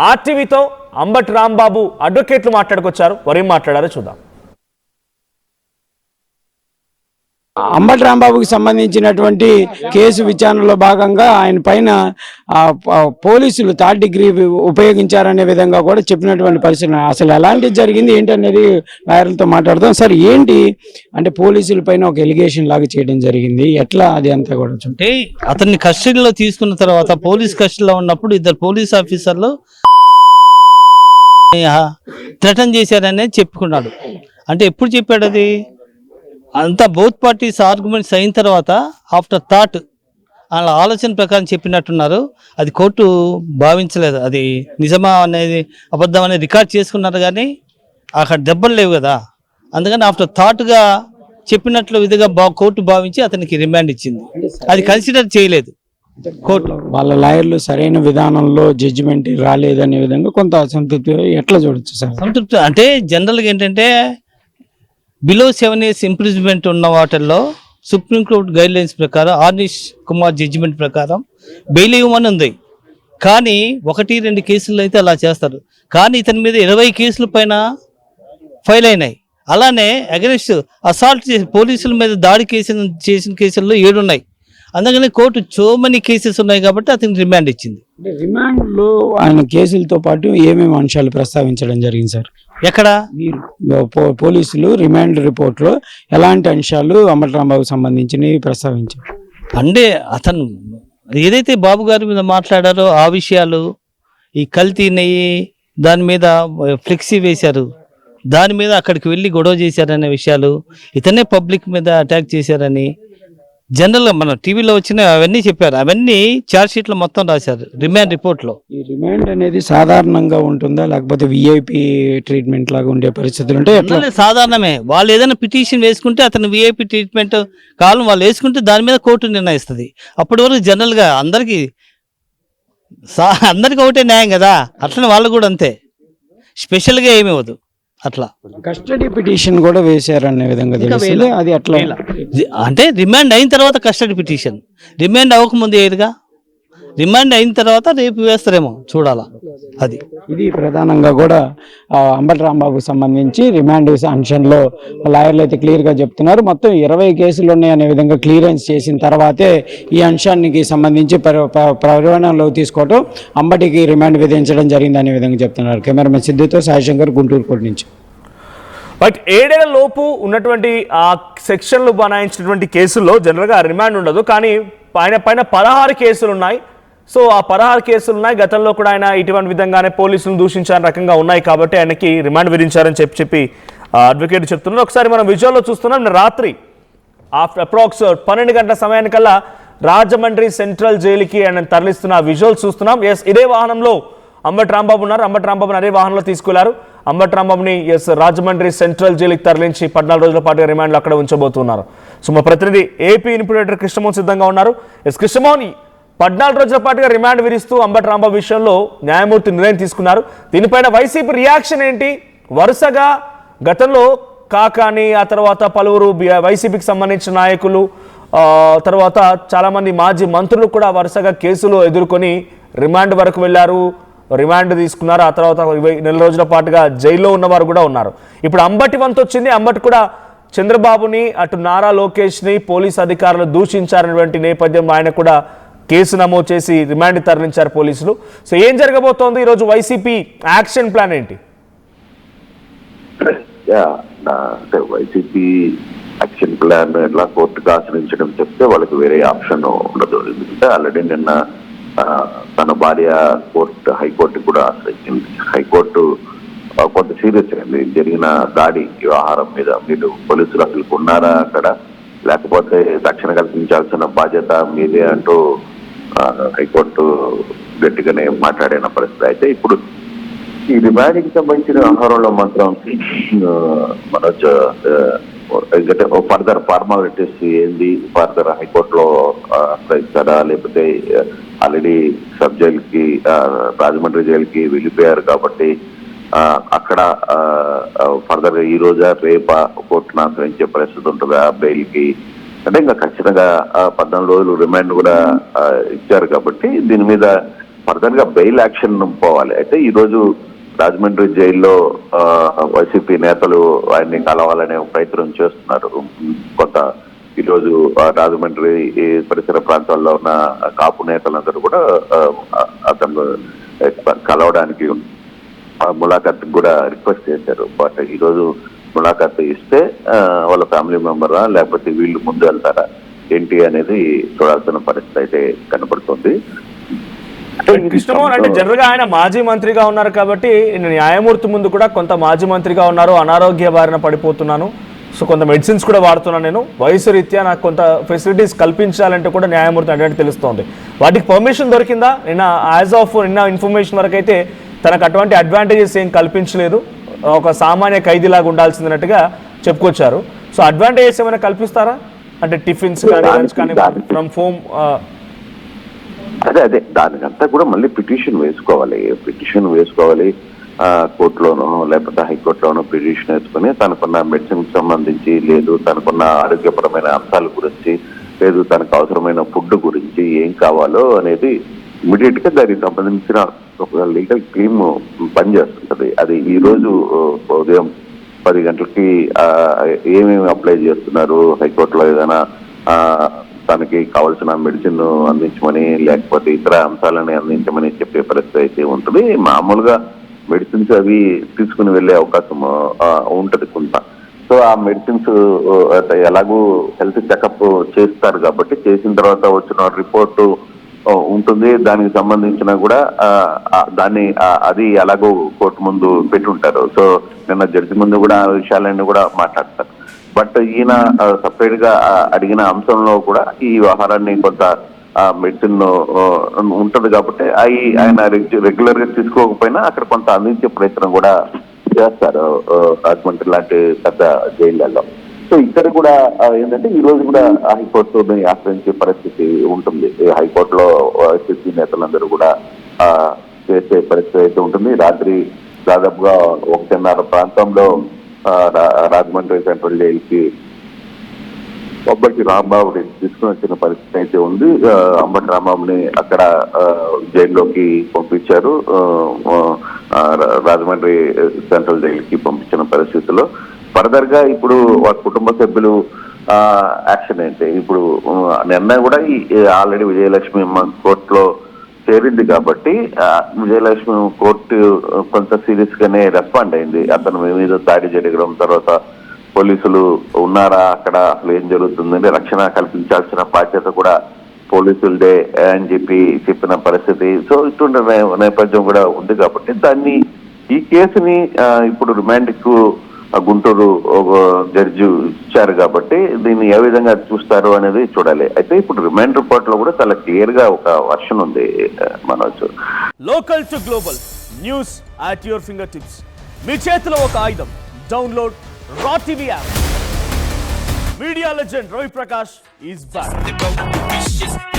ఆర్టీవీతో అంబటి రాంబాబు అడ్వకేట్లు మాట్లాడుకొచ్చారు. వారేం మాట్లాడారో చూద్దాం. అంబటి రాంబాబుకి సంబంధించినటువంటి కేసు విచారణలో భాగంగా ఆయన పైన పోలీసులు థర్డ్ డిగ్రీ ఉపయోగించారనే విధంగా కూడా చెప్పినటువంటి పరిస్థితి. అసలు ఎలాంటిది జరిగింది ఏంటి అనేది లాయర్లతో మాట్లాడదాం. సార్, ఏంటి అంటే పోలీసుల పైన ఒక ఎలిగేషన్ లాగా చేయడం జరిగింది, ఎట్లా అది అంతా కూడా? అంటే అతన్ని కస్టడీలో తీసుకున్న తర్వాత పోలీస్ కస్టడీలో ఉన్నప్పుడు ఇద్దరు పోలీస్ ఆఫీసర్లు థ్రెటన్ చేశారనేది చెప్పుకున్నాడు. అంటే ఎప్పుడు చెప్పాడు అది? అంతా బోత్ పార్టీస్ ఆర్గ్యుమెంట్స్ అయిన తర్వాత ఆఫ్టర్ థాట్ వాళ్ళ ఆలోచన ప్రకారం చెప్పినట్టున్నారు. అది కోర్టు భావించలేదు అది నిజమా అనేది అబద్ధం అనేది రికార్డ్ చేసుకున్నారు, కానీ అక్కడ దెబ్బలు లేవు కదా. అందుకని ఆఫ్టర్ థాట్గా చెప్పినట్లు విధిగా కోర్టు భావించి అతనికి రిమాండ్ ఇచ్చింది. అది కన్సిడర్ చేయలేదు కోర్టు. వాళ్ళ లాయర్లు సరైన విధానంలో జడ్జిమెంట్ రాలేదనే విధంగా కొంత అసంతృప్తి ఎట్లా చూడొచ్చు సార్? సంతృప్తి అంటే జనరల్గా ఏంటంటే బిలో 7 years ఇంప్రిజ్మెంట్ ఉన్న వాటిల్లో సుప్రీంకోర్టు గైడ్ లైన్స్ ప్రకారం ఆర్నిష్ కుమార్ జడ్జిమెంట్ ప్రకారం బెయిల్ ఇవ్వమని ఉంది. కానీ 1-2 కేసుల్లో అయితే అలా చేస్తారు. కానీ ఇతని మీద 20 కేసుల పైన ఫైల్ అయినాయి. అలానే అగెనిస్ట్ అసాల్ట్ చేసి పోలీసుల మీద దాడి చేసిన కేసుల్లో 7 ఉన్నాయి. అందుకని కోర్టు సో మెనీ కేసెస్ ఉన్నాయి కాబట్టి అతనికి రిమాండ్ ఇచ్చింది. రిమాండ్లో ఆయన కేసులతో పాటు ఏమేమి అంశాలు ప్రస్తావించడం జరిగింది సార్? ఎక్కడ మీరు పోలీసులు రిమాండ్ రిపోర్ట్లో ఎలాంటి అంశాలు అంబటి రాంబాబుకు సంబంధించినవి ప్రస్తావించారు? అంటే అతను ఏదైతే బాబు గారి మీద మాట్లాడారో ఆ విషయాలు, ఈ కల్తీ నెయ్యి దాని మీద ఫ్లెక్సీ వేశారు, దాని మీద అక్కడికి వెళ్ళి గొడవ చేశారనే విషయాలు, ఇతనే పబ్లిక్ మీద అటాక్ చేశారని జనరల్గా మన టీవీలో వచ్చిన అవన్నీ చెప్పారు. అవన్నీ ఛార్జ్ షీట్లో మొత్తం రాశారు రిమాండ్ రిపోర్ట్లో. ఈ రిమాండ్ అనేది సాధారణంగా ఉంటుందా లేకపోతే విఐపి ట్రీట్మెంట్ లాగా ఉండే పరిస్థితులు ఉంటే? సాధారణమే. వాళ్ళు ఏదైనా పిటిషన్ వేసుకుంటే అతను విఐపి ట్రీట్మెంట్ కాలం వాళ్ళు వేసుకుంటే దాని మీద కోర్టు నిర్ణయిస్తుంది. అప్పటి వరకు జనరల్గా అందరికీ ఒకటే న్యాయం కదా, అట్లనే వాళ్ళు కూడా అంతే, స్పెషల్గా ఏమి ఇవ్వదు. అట్లా కస్టడీ పిటిషన్ కూడా వేశారనే విధంగా తెలుస్తుంది. అది అట్లా అంటే రిమాండ్ అయిన తర్వాత కస్టడీ పిటిషన్, రిమాండ్ అవ్వకముందు ఏదిగా, రిమాండ్ అయిన తర్వాత రేపు వేస్తారేమో చూడాలా. అది ఇది ప్రధానంగా కూడా అంబటి రాంబాబుకు సంబంధించి రిమాండ్ అంశంలో లాయర్లు అయితే క్లియర్గా చెప్తున్నారు. మొత్తం 20 కేసులు ఉన్నాయనే విధంగా క్లియరెన్స్ చేసిన తర్వాతే ఈ అంశానికి సంబంధించి పరిగణనలోకి తీసుకోవటం, అంబటికి రిమాండ్ విధించడం జరిగిందనే విధంగా చెప్తున్నారు. కెమెరామెన్ సిద్ధితో సాయిశంకర్, గుంటూరు కోట నుంచి. బట్ 7 ఏళ్ల లోపు ఉన్నటువంటి ఆ సెక్షన్లు బనాయించినటువంటి కేసుల్లో జనరల్గా రిమాండ్ ఉండదు. కానీ పైన 16 కేసులు ఉన్నాయి. సో ఆ 16 కేసులు ఉన్నాయి. గతంలో కూడా ఆయన ఇటువంటి విధంగానే పోలీసులను దూషించారని రకంగా ఉన్నాయి కాబట్టి ఆయనకి రిమాండ్ విధించారని చెప్పి అడ్వకేట్ చెప్తున్నారు. ఒకసారి మనం విజువల్లో చూస్తున్నాం. రాత్రి అప్రాక్స్ 12 గంటల సమయానికల్లా రాజమండ్రి సెంట్రల్ జైలుకి ఆయన తరలిస్తున్న విజువల్స్ చూస్తున్నాం. ఎస్, ఇదే వాహనంలో అంబటి రాంబాబు ఉన్నారు. అంబటి రాంబాబుని అదే వాహనంలో తీసుకెళ్లారు. అంబటి రాంబాబుని రాజమండ్రి సెంట్రల్ జైలుకి తరలించి 14 రోజుల పాటు రిమాండ్లో అక్కడ ఉంచబోతున్నారు. సో మా ప్రతినిధి ఏపీ ఇన్పుడేటర్ కృష్ణమోహన్ సిద్ధంగా ఉన్నారు. ఎస్ కృష్ణమోహన్, 14 రోజుల పాటుగా రిమాండ్ విధిస్తూ అంబటి రాంబాబు విషయంలో న్యాయమూర్తి నిర్ణయం తీసుకున్నారు. దీనిపైన వైసీపీ రియాక్షన్ ఏంటి? వరుసగా గతంలో కాకాని, ఆ తర్వాత పలువురు వైసీపీకి సంబంధించిన నాయకులు, తర్వాత చాలామంది మాజీ మంత్రులు కూడా వరుసగా కేసులు ఎదుర్కొని రిమాండ్ వరకు వెళ్ళారు, రిమాండ్ తీసుకున్నారు. ఆ తర్వాత 20 నెల రోజుల పాటుగా జైల్లో ఉన్నవారు కూడా ఉన్నారు. ఇప్పుడు అంబటి వంతు వచ్చింది. అంబటి కూడా చంద్రబాబుని, అటు నారా లోకేష్ని పోలీసు అధికారులు దూషించారనేటువంటి నేపథ్యంలో ఆయన కూడా కేసు నమోదు చేసి రిమాండ్ తరలించారు పోలీసులు. సో ఏం జరగబోతోంది ఈరోజు? వైసీపీ యాక్షన్ ప్లాన్ ఏంటి? వైసీపీ యాక్షన్ ప్లాన్ ఎట్లా కోర్టుకు ఆశ్రయించడం చెప్తే వాళ్ళకి వేరే ఆప్షన్ ఉండదు. ఎందుకంటే ఆల్రెడీ నిన్న తన భార్య హైకోర్టు కూడా ఆశ్రయించింది. హైకోర్టు కొంత సీరియస్ అయింది జరిగిన దాడి వ్యవహారం మీద. మీరు పోలీసులు అసలు ఉన్నారా అక్కడ, లేకపోతే రక్షణ కల్పించాల్సిన బాధ్యత మీదే అంటూ హైకోర్టు గట్టిగానే మాట్లాడిన పరిస్థితి. అయితే ఇప్పుడు ఈ రిమాండ్కి సంబంధించిన వ్యవహారంలో మాత్రం మనోజ్ ఎందుకంటే ఫర్దర్ ఫార్మాలిటీస్ ఏంది, ఫర్దర్ హైకోర్టులో ఆశ్రయిస్తారా, లేకపోతే ఆల్రెడీ సబ్ జైలుకి రాజమండ్రి జైలుకి వెళ్ళిపోయారు కాబట్టి అక్కడ ఫర్దర్ ఈ రోజా రేపా కోర్టును ఆశ్రయించే పరిస్థితి ఉంటుందా బెయిల్కి అంటే ఇంకా ఖచ్చితంగా 14 రోజులు రిమాండ్ కూడా ఇచ్చారు కాబట్టి దీని మీద ఫర్దర్ గా బెయిల్ యాక్షన్ పోవాలి. అయితే ఈ రోజు రాజమండ్రి జైల్లో వైసీపీ నేతలు ఆయన్ని కలవాలనే ప్రయత్నం చేస్తున్నారు. కొంత ఈరోజు రాజమండ్రి పరిసర ప్రాంతాల్లో ఉన్న కాపు నేతలందరూ కూడా అతను కలవడానికి ములాఖత్ కూడా రిక్వెస్ట్ చేశారు. బట్ ఈరోజు ములాఖత్ ఇస్తే వాళ్ళ ఫ్యామిలీ మెంబరా లేకపోతే వీళ్ళు ముందు వెళ్తారా ఏంటి అనేది చూడాల్సిన పరిస్థితి అయితే కనబడుతుంది. కృష్ణమోహన్ అంటే జనరల్ గా ఆయన మాజీ మంత్రిగా ఉన్నారు కాబట్టి న్యాయమూర్తి ముందు కూడా కొంత మాజీ మంత్రిగా ఉన్నారు, అనారోగ్య బారిన పడిపోతున్నాను, సో కొంత మెడిసిన్స్ కూడా వాడుతున్నాను, నేను వయసు రీత్యా నాకు కొంత ఫెసిలిటీస్ కల్పించాలంటే కూడా న్యాయమూర్తి అంటే తెలుస్తోంది. వాటికి పర్మిషన్ దొరికిందా? నిన్న యాజ్ ఆఫ్ నిన్న ఇన్ఫర్మేషన్ వరకు అయితే తనకు అటువంటి అడ్వాంటేజెస్ ఏం కల్పించలేదు, ఒక సామాన్య ఖైదీలాగా ఉండాల్సిందన్నట్టుగా చెప్పుకొచ్చారు. సో అడ్వాంటేజెస్ ఏమైనా కల్పిస్తారా? అంటే టిఫిన్స్ కానీ లంచ్ కానీ ఫ్రమ్ హోమ్? అదే దానికంతా కూడా మళ్ళీ పిటిషన్ వేసుకోవాలి కోర్టులోనో లేకపోతే హైకోర్టులోనో పిటిషన్ వేసుకుని తనకున్న మెడిసిన్ సంబంధించి, లేదు తనకున్న ఆరోగ్యపరమైన అంశాల గురించి, లేదు తనకు అవసరమైన ఫుడ్ గురించి ఏం కావాలో అనేది ఇమీడియట్ గా దానికి సంబంధించిన ఒక లీగల్ టీమ్ పనిచేస్తుంటది. అది ఈ రోజు ఉదయం 10 గంటలకి ఏమేమి అప్లై చేస్తున్నారు, హైకోర్టులో ఏదైనా తనకి కావాల్సిన మెడిసిన్ అందించమని లేకపోతే ఇతర అంశాలని అందించమని చెప్పే పరిస్థితి అయితే ఉంటుంది. మామూలుగా మెడిసిన్స్ అవి తీసుకుని వెళ్ళే అవకాశం ఉంటది కొంత. సో ఆ మెడిసిన్స్ ఎలాగూ హెల్త్ చెకప్ చేస్తారు కాబట్టి చేసిన తర్వాత వచ్చిన రిపోర్టు ఉంటుంది, దానికి సంబంధించిన కూడా అది ఎలాగో కోర్టు ముందు పెట్టుంటారు. సో నిన్న జడ్జి ముందు కూడా ఆ విషయాలన్నీ కూడా మాట్లాడతారు. బట్ ఈయన సపరేట్ గా అడిగిన అంశంలో కూడా ఈ వ్యవహారాన్ని కొంత మెడిసిన్ ఉంటది కాబట్టి ఆయన రెగ్యులర్ గా తీసుకోకపోయినా అక్కడ కొంత అందించే ప్రయత్నం కూడా చేస్తారు రాజమండ్రి లాంటి పెద్ద జైళ్లలో. సో ఇక్కడ కూడా ఏంటంటే ఈ రోజు కూడా హైకోర్టుని ఆశ్రయించే పరిస్థితి ఉంటుంది. హైకోర్టులో వైసీపీ నేతలందరూ కూడా చేసే పరిస్థితి అయితే ఉంటుంది. రాత్రి దాదాపుగా 1:30 ప్రాంతంలో రాజమండ్రి సెంట్రల్ జైలుకి అంబటి రాంబాబుని తీసుకుని వచ్చిన పరిస్థితి అయితే ఉంది. అంబటి రాంబాబుని అక్కడ జైల్లోకి పంపించారు. రాజమండ్రి సెంట్రల్ జైలుకి పంపించిన పరిస్థితుల్లో ఫర్దర్ గా ఇప్పుడు వారి కుటుంబ సభ్యులు యాక్షన్ ఏంటి, ఇప్పుడు నిన్న కూడా ఆల్రెడీ విజయలక్ష్మి కోర్టులో చేరింది కాబట్టి విజయలక్ష్మి కోర్టు కొంత సీరియస్ గానే రెస్పాండ్ అయింది. అతను మీద దాడి జరగడం, తర్వాత పోలీసులు ఉన్నారా అక్కడ, అసలు ఏం జరుగుతుందని రక్షణ కల్పించాల్సిన బాధ్యత కూడా పోలీసులదే అని చెప్పిన పరిస్థితి. సో ఇటువంటి నేపథ్యం కూడా ఉంది కాబట్టి ఈ కేసుని ఇప్పుడు రిమాండ్ కు గుంటూరు జడ్జి ఇచ్చారు కాబట్టి దీన్ని ఏ విధంగా చూస్తారు అనేది చూడాలి. అయితే ఇప్పుడు రిమాండ్ రిపోర్ట్ లో కూడా చాలా క్లియర్ గా ఒక వర్షన్ ఉంది Manoj. Local to global news at your fingertips, మీ చేతిలో ఒక ఆయుధం. Download Raw TV app. Media legend Ravi Prakash is back.